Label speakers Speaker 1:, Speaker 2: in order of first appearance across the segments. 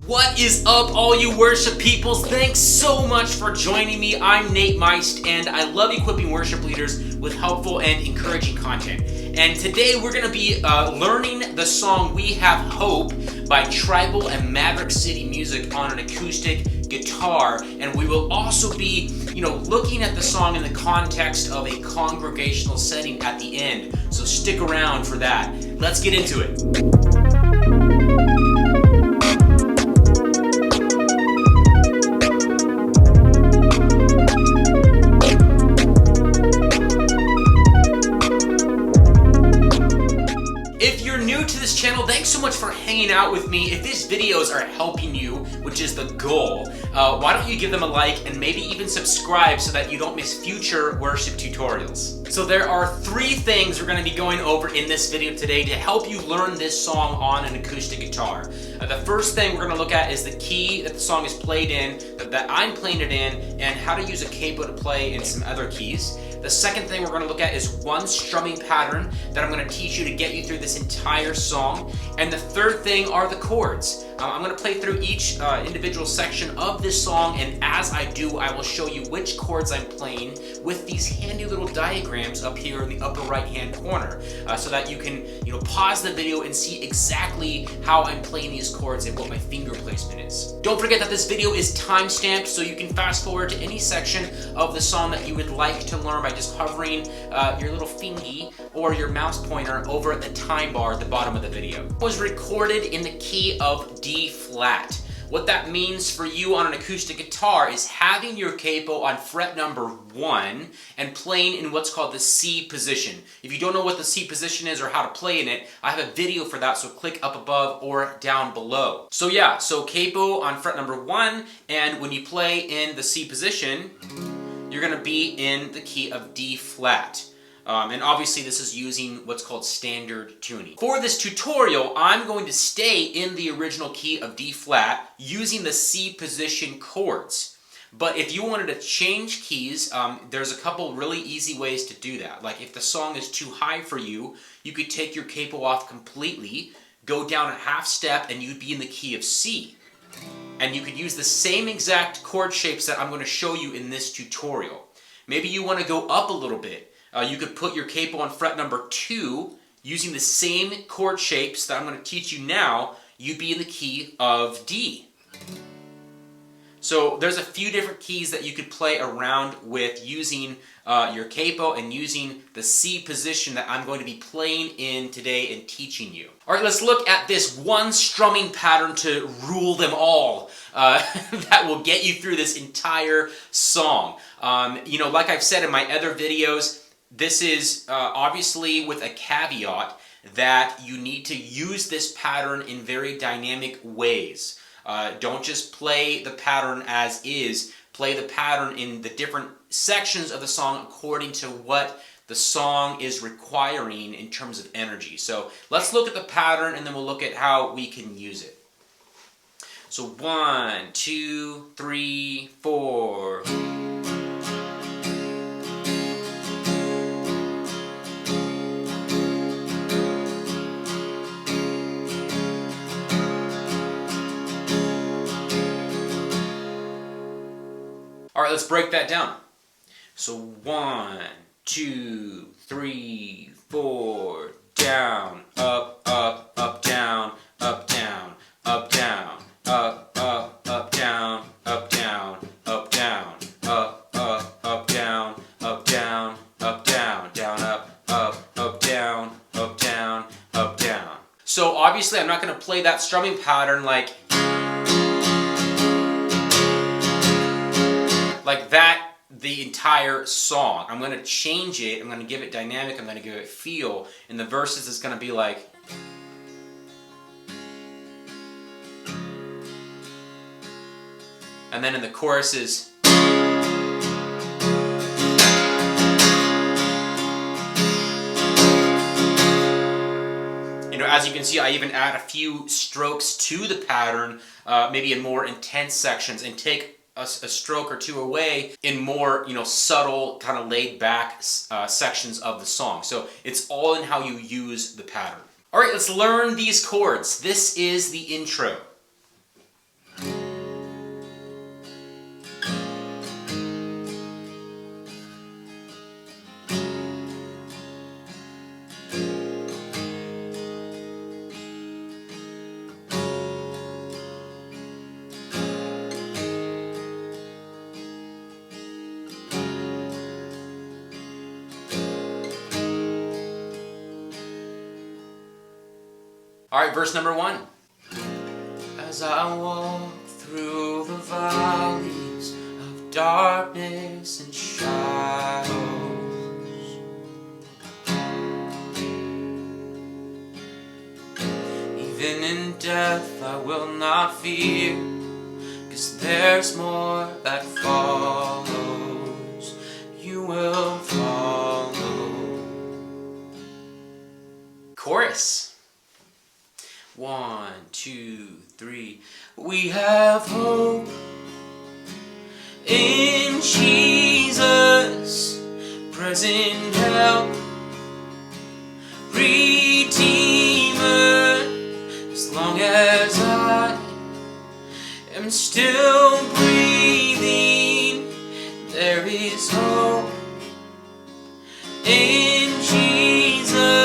Speaker 1: What is up, all you worship peoples? Thanks so much for joining me. I'm Nate Meist, and I love equipping worship leaders with helpful and encouraging content. And today we're going to be learning the song We Have Hope by Tribl and Maverick City Music on an acoustic guitar. And we will also be, looking at the song in the context of a congregational setting at the end. So stick around for that. Let's get into it. Thanks so much for hanging out with me. If these videos are helping you, which is the goal, why don't you give them a like and maybe even subscribe so that you don't miss future worship tutorials. So there are 3 things we're going to be going over in this video today to help you learn this song on an acoustic guitar. The first thing we're going to look at is the key that the song is played in, that I'm playing it in, and how to use a capo to play in some other keys. The second thing we're going to look at is one strumming pattern that I'm going to teach you to get you through this entire song. And the third thing are the chords. I'm going to play through each individual section of this song, and as I do, I will show you which chords I'm playing with these handy little diagrams up here in the upper right hand corner, so that you can pause the video and see exactly how I'm playing these chords and what my finger placement is. Don't forget that this video is time-stamped, so you can fast forward to any section of the song that you would like to learn by just hovering your little fingy or your mouse pointer over at the time bar at the bottom of the video. It was recorded in the key of D flat. What that means for you on an acoustic guitar is having your capo on fret number 1 and playing in what's called the C position. If you don't know what the C position is or how to play in it, I have a video for that, so click up above or down below. So capo on fret number 1, and when you play in the C position, you're going to be in the key of D flat. And obviously this is using what's called standard tuning. For this tutorial, I'm going to stay in the original key of D flat using the C position chords. But if you wanted to change keys, there's a couple really easy ways to do that. Like if the song is too high for you, you could take your capo off completely, go down a half step, and you'd be in the key of C. And you could use the same exact chord shapes that I'm going to show you in this tutorial. Maybe you want to go up a little bit. You could put your capo on fret number 2 using the same chord shapes that I'm going to teach you now. You'd be in the key of D. So there's a few different keys that you could play around with using your capo and using the C position that I'm going to be playing in today and teaching you. All right, let's look at this one strumming pattern to rule them all that will get you through this entire song. Like I've said in my other videos, this is obviously with a caveat that you need to use this pattern in very dynamic ways. Don't just play the pattern as is. Play the pattern in the different sections of the song according to what the song is requiring in terms of energy. So let's look at the pattern and then we'll look at how we can use it. So 1, 2, 3, 4. All right, let's break that down. So 1, 2, 3, 4, down, up, up, up, down, up, down, up, down, up, up, up, down, up, down, up, down, up, up, up, down, up, down, up, down, down, up, down, up, down, up, down. So obviously I'm not going to play that strumming pattern like that the entire song. I'm going to change it, I'm going to give it dynamic, I'm going to give it feel. In the verses it's going to be like, and then in the choruses, as you can see, I even add a few strokes to the pattern, maybe in more intense sections, and take a stroke or two away in more, subtle, kind of laid back sections of the song. So it's all in how you use the pattern. All right, let's learn these chords. This is the intro. All right, verse number 1. As I walk through the valleys of darkness and shadows, even in death I will not fear, 'cause there's more that follows. You will follow. Chorus. 1, 2, 3. We have hope in Jesus, present help, Redeemer. As long as I am still breathing, there is hope in Jesus.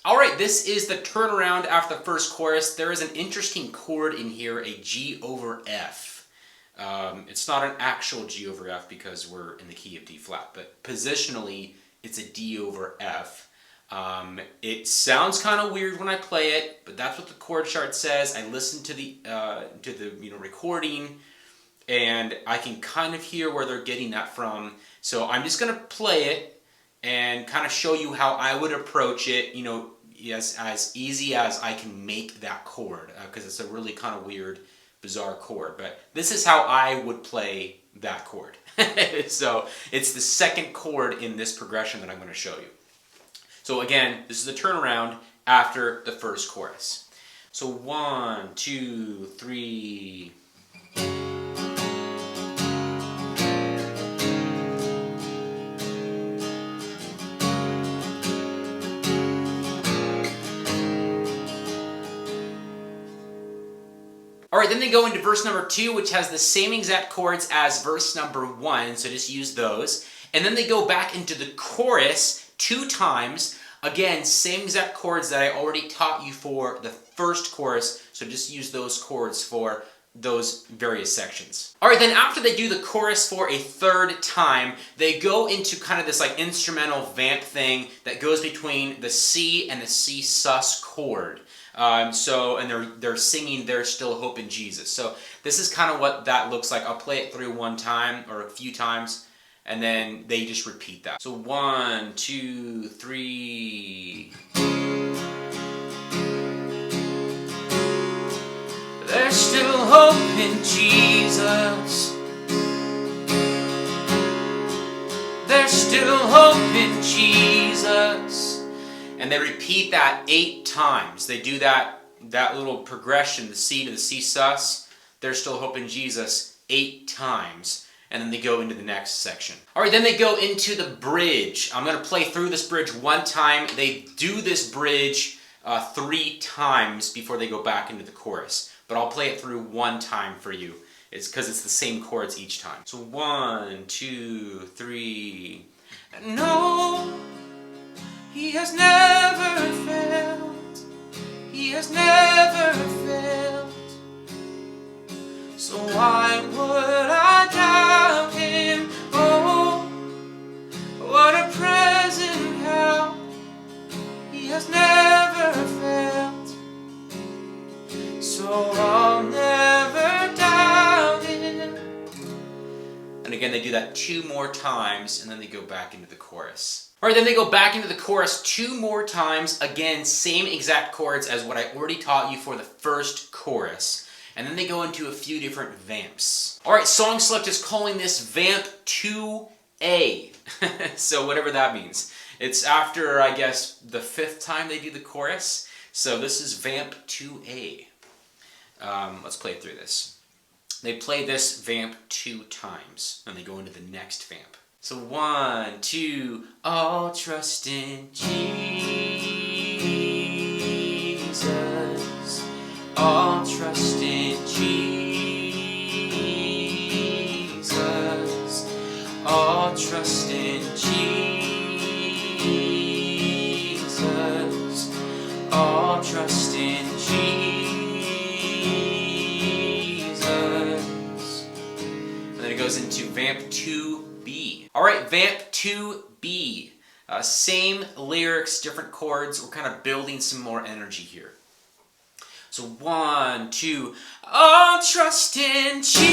Speaker 1: Alright, this is the turnaround after the first chorus. There is an interesting chord in here, a G over F. It's not an actual G over F because we're in the key of D flat, but positionally it's a D over F. It sounds kind of weird when I play it, but that's what the chord chart says. I listened to the recording, and I can kind of hear where they're getting that from. So I'm just gonna play it and kind of show you how I would approach it. As easy as I can make that chord, because it's a really kind of weird, bizarre chord. But this is how I would play that chord. So it's the second chord in this progression that I'm going to show you. So again, this is the turnaround after the first chorus. So 1, 2, 3. Alright, then they go into verse number 2, which has the same exact chords as verse number 1, so just use those. And then they go back into the chorus 2 times. Again, same exact chords that I already taught you for the first chorus, so just use those chords for those various sections. Alright, then after they do the chorus for a 3rd time, they go into kind of this like instrumental vamp thing that goes between the C and the C sus chord. And they're singing "There's Still Hope in Jesus." So this is kind of what that looks like. I'll play it through one time or a few times, and then they just repeat that. So 1, 2, 3. There's still hope in Jesus. There's still hope in Jesus. And they repeat that 8 times. They do that little progression, the C to the C sus. There's still hope in Jesus 8 times. And then they go into the next section. Alright, then they go into the bridge. I'm going to play through this bridge 1 time. They do this bridge 3 times before they go back into the chorus. But I'll play it through 1 time for you. It's because it's the same chords each time. So 1, 2, 3. No, He has never failed. He has never failed. So why would I doubt Him? Oh, what a present help. He has never failed. So I'll never doubt Him. And again, they do that 2 more times, and then they go back into the chorus. Alright, then they go back into the chorus 2 more times. Again, same exact chords as what I already taught you for the first chorus. And then they go into a few different vamps. Alright, Song Select is calling this Vamp 2A. So whatever that means. It's after, I guess, the 5th time they do the chorus. So this is Vamp 2A. Let's play through this. They play this vamp 2 times, and they go into the next vamp. So 1, 2, all trust in Jesus. All trust in Jesus. All trust in Jesus. All trust in Jesus. And then it goes into vamp 2B. Alright, vamp 2B. Same lyrics, different chords. We're kind of building some more energy here. So 1, 2, oh, trust in Jesus.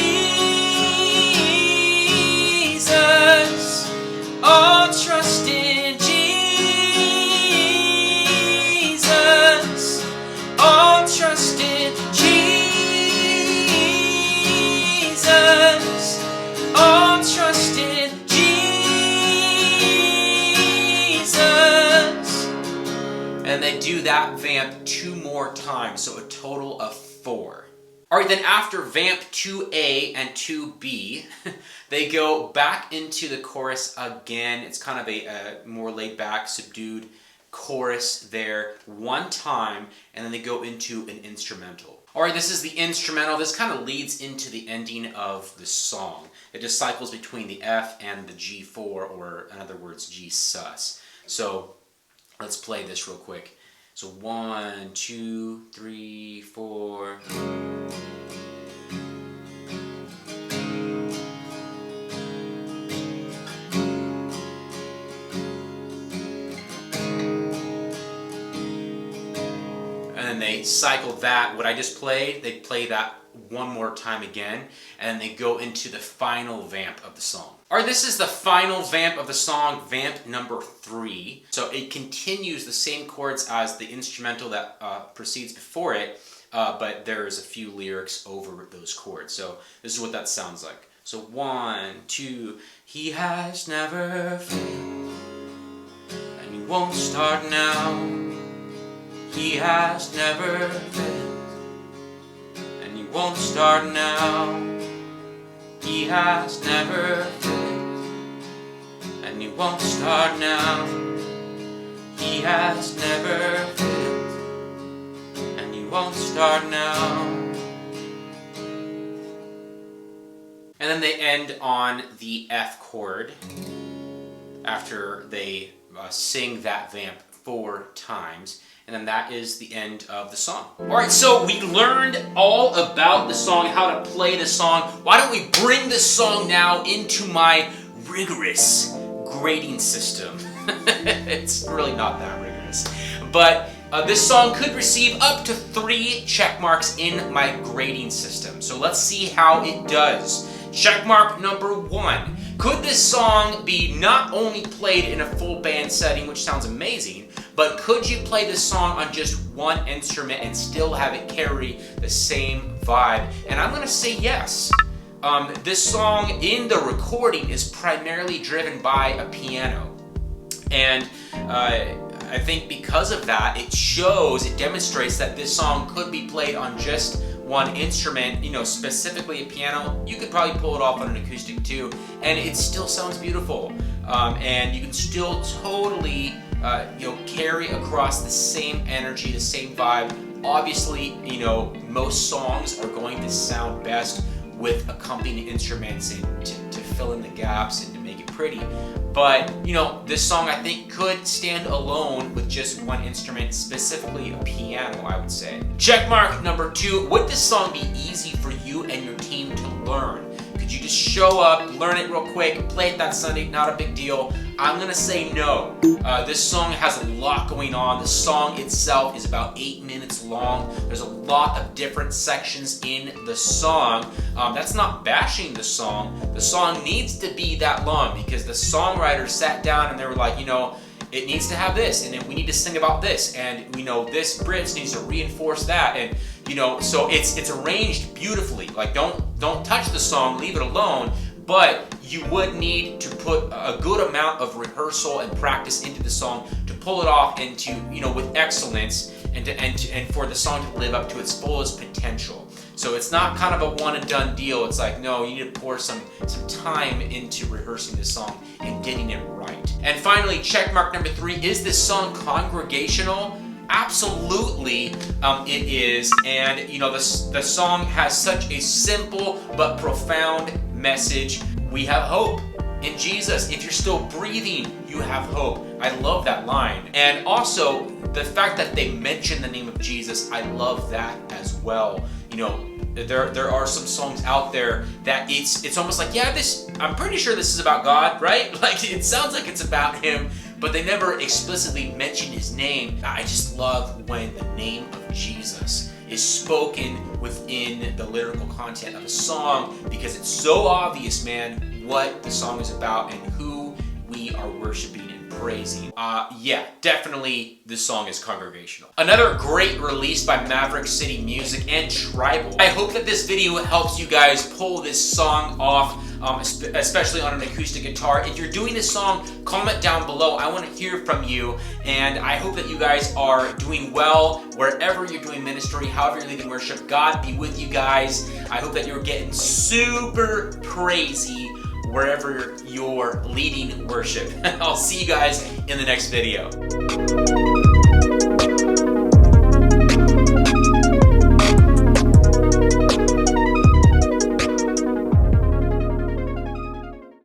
Speaker 1: Oh, trust in Jesus. Oh, trust in Jesus. Oh, trust in Jesus. And they do that vamp 2 more times, so a total of 4. Alright, then after vamp 2A and 2B, they go back into the chorus again. It's kind of a more laid back, subdued chorus there 1 time, and then they go into an instrumental. Alright, this is the instrumental. This kind of leads into the ending of the song. It just cycles between the F and the G4, or in other words, G sus. So let's play this real quick. So 1, 2, 3, 4. And then they cycle that, what I just played, they play that 1 more time again, and then they go into the final vamp of the song. Alright, this is the final vamp of the song, vamp number 3. So it continues the same chords as the instrumental that precedes before it, but there's a few lyrics over those chords. So this is what that sounds like. So 1, 2, he has never failed, and he won't start now. He has never failed, and he won't start now. He has never failed, and he won't start now. He has never failed, and he won't start now. And then they end on the F chord after they sing that vamp 4 times. And then that is the end of the song. Alright, so we learned all about the song, how to play the song. Why don't we bring the song now into my rigorous grading system? It's really not that rigorous. But this song could receive up to 3 check marks in my grading system. So let's see how it does. Check mark number 1. Could this song be not only played in a full band setting, which sounds amazing, but could you play this song on just 1 instrument and still have it carry the same vibe? And I'm gonna say yes. This song in the recording is primarily driven by a piano. And I think because of that, it demonstrates that this song could be played on just 1 instrument, you know, specifically a piano. You could probably pull it off on an acoustic too, and it still sounds beautiful. And you can still totally carry across the same energy, the same vibe. Obviously, you know, most songs are going to sound best with accompanying instruments and to fill in the gaps and to make it pretty. But, you know, this song I think could stand alone with just 1 instrument, specifically a piano, I would say. Check mark number 2, would this song be easy for you and your team to learn? Could you just show up, learn it real quick, play it that Sunday, not a big deal? I'm gonna say no. This song has a lot going on. The song itself is about 8 minutes long. There's a lot of different sections in the song. That's not bashing the song. The song needs to be that long because the songwriters sat down and they were like, you know, it needs to have this, and then we need to sing about this, and we know this bridge needs to reinforce that, and you know, so it's arranged beautifully. Like don't touch the song, leave it alone. But you would need to put a good amount of rehearsal and practice into the song to pull it off and to, you know, with excellence, and for the song to live up to its fullest potential. So it's not kind of a one and done deal. It's like, no, you need to pour some time into rehearsing this song and getting it right. And finally, check mark number 3, is this song congregational? Absolutely, it is. And you know, the song has such a simple but profound message. We have hope in Jesus. If you're still breathing, you have hope. I love that line. And also the fact that they mention the name of Jesus, I love that as well. You know, there are some songs out there that it's almost like, yeah, I'm pretty sure this is about God, right? Like, it sounds like it's about Him, but they never explicitly mention his name. I just love when the name of Jesus is spoken within the lyrical content of a song, because it's so obvious, man, what the song is about and who we are worshiping and praising. Yeah, definitely this song is congregational. Another great release by Maverick City Music and Tribl. I hope that this video helps you guys pull this song off, especially on an acoustic guitar. If you're doing this song, comment down below. I want to hear from you, and I hope that you guys are doing well wherever you're doing ministry, however you're leading worship. God be with you guys. I hope that you're getting super praisy wherever you're leading worship. I'll see you guys in the next video.